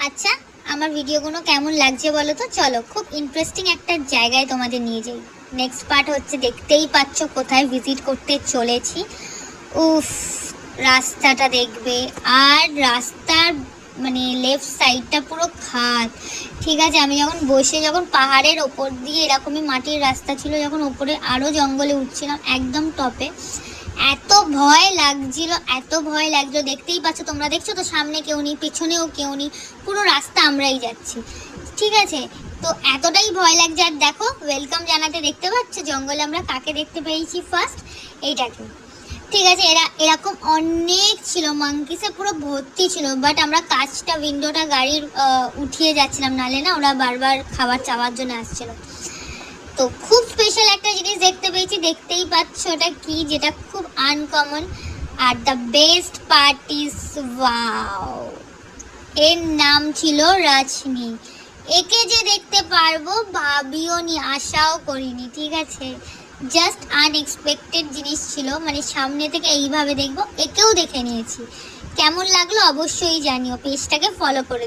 আচ্ছা, আমার ভিডিওগুলো কেমন লাগছে বলো তো। চলো, খুব ইন্টারেস্টিং একটা জায়গায় তোমাদের নিয়ে যাই। নেক্সট পার্ট হচ্ছে, দেখতেই পাচ্ছ কোথায় ভিজিট করতে চলেছি। উফ, রাস্তাটা দেখবে। আর রাস্তার মানে লেফট সাইডটা পুরো খাদ। ঠিক আছে, আমি যখন পাহাড়ের ওপর দিয়ে, এরকমই মাটির রাস্তা ছিল, যখন ওপরে আরও জঙ্গলে উঠছিলাম একদম টপে, এত ভয় লাগছিল, এত ভয় লাগছিল। দেখতেই পাচ্ছ, তোমরা দেখছো তো, সামনে কেউ নেই, পেছনেও কেউ নেই, পুরো রাস্তা আমরাই যাচ্ছি। ঠিক আছে, তো এতটাই ভয় লাগছে। আর দেখো, ওয়েলকাম জানাতে দেখতে পাচ্ছ জঙ্গলে আমরা কাকে দেখতে পেয়েছি ফার্স্ট, এইটাকে। ঠিক আছে, এরকম অনেক ছিল, মাঙ্কিসে পুরো ভর্তি ছিল। বাট আমরা কাঁচটা, উইন্ডোটা গাড়ির উঠিয়ে যাচ্ছিলাম, নালে না ওরা বারবার খাবার চাওয়ার জন্য আসছিল। তো খুব স্পেশাল একটা জিনিস দেখতে পেয়েছি, দেখতেই পাচ্ছ ওটা কি, যেটা খুব uncommon. Are the best part is, wow, এর নাম ছিল রাজনি। একে যে দেখতে পারবো ভাবিও নি, আশাও করিনি। ঠিক আছে, জাস্ট আনএক্সপেক্টেড জিনিস ছিল, মানে সামনে থেকে এইভাবে দেখবো, একেও দেখে নিয়েছি। কেমন লাগলো অবশ্যই জানিও, পেজটাকে ফলো করে